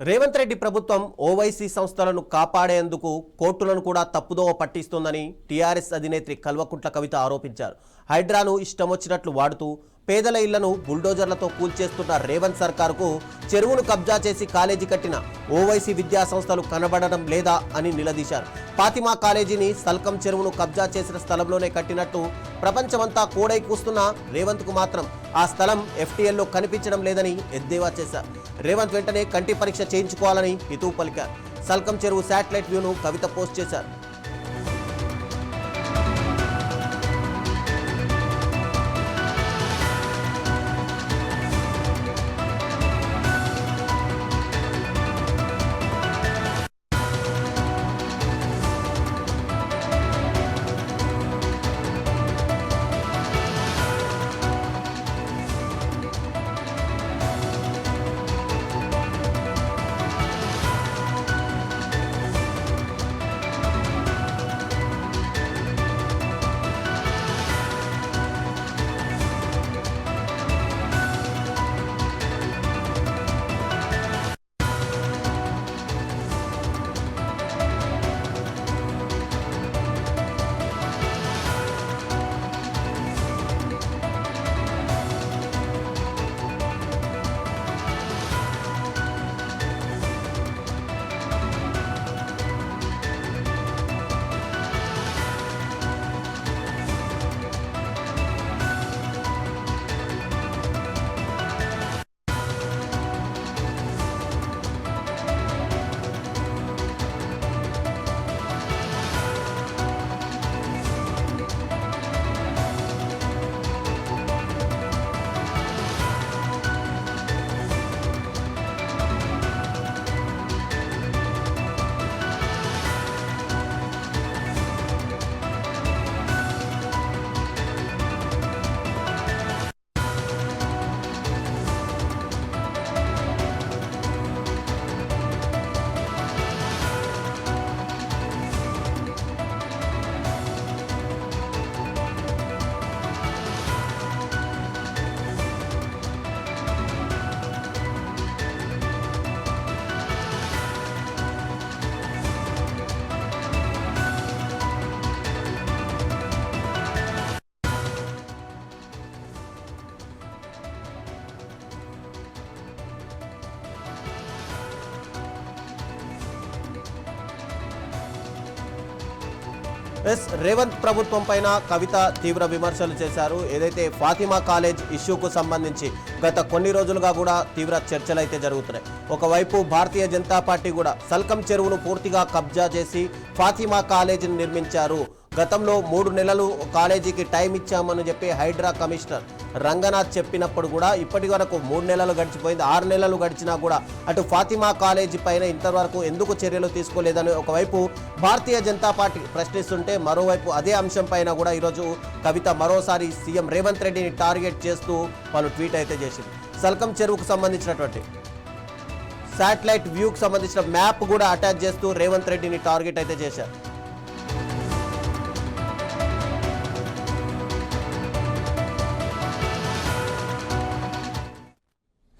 రేవంత్ రెడ్డి ప్రభుత్వం ఓవైసీ సంస్థలను కాపాడేందుకు కోర్టులను కూడా తప్పుదోవ పట్టిస్తోందని టీఆర్ఎస్ అధినేత్రి కల్వకుంట్ల కవిత ఆరోపించారు. హైడ్రాను ఇష్టమొచ్చినట్లు వాడుతూ పేదల ఇళ్లను బుల్డోజర్లతో కూల్చేస్తున్న రేవంత్ సర్కారుకు చెరువును కబ్జా చేసి కాలేజీ కట్టిన ఓవైసీ విద్యా సంస్థలు కనబడడం లేదా అని నిలదీశారు. ఫాతిమా కాలేజీని సల్కం చెరువును కబ్జా చేసిన స్థలంలోనే కట్టినట్టు ప్రపంచమంతా కోడై కూస్తున్న రేవంత్కు మాత్రం ఆ స్థలం ఎఫ్టీఎల్లో కనిపించడం లేదని ఎద్దేవా చేశారు. రేవంత్ వెంటనే కంటి పరీక్ష చేయించుకోవాలని హితవు పలికారు. సల్కం చెరువు శాటిలైట్ వ్యూను కవిత పోస్ట్ చేశారు. రేవంత్ ప్రభుత్వం పైన కవిత తీవ్ర విమర్శలు చేశారు. ఏదైతే ఫాతిమా కాలేజ్ ఇష్యూకు సంబంధించి గత కొన్ని రోజులుగా కూడా తీవ్ర చర్చలు అయితే జరుగుతున్నాయి. ఒకవైపు భారతీయ జనతా పార్టీ కూడా సల్కం చెరువును పూర్తిగా కబ్జా చేసి ఫాతిమా కాలేజీని నిర్మించారు. గతంలో 3 నెలలు కాలేజీకి టైం ఇచ్చామని చెప్పి హైడ్రా కమిషనర్ రంగనాథ్ చెప్పినప్పుడు కూడా ఇప్పటి వరకు 3 నెలలు గడిచిపోయింది. 6 నెలలు గడిచినా కూడా అటు ఫాతిమా కాలేజీ పైన ఇంతవరకు ఎందుకు చర్యలు తీసుకోలేదని ఒకవైపు భారతీయ జనతా పార్టీ ప్రశ్నిస్తుంటే, మరోవైపు అదే అంశం పైన కూడా ఈరోజు కవిత మరోసారి సీఎం రేవంత్ రెడ్డిని టార్గెట్ చేస్తూ పలు ట్వీట్ అయితే చేసింది. సల్కం చెరువుకు సంబంధించినటువంటి శాటిలైట్ వ్యూకి సంబంధించిన మ్యాప్ కూడా అటాచ్ చేస్తూ రేవంత్ రెడ్డిని టార్గెట్ అయితే చేశారు.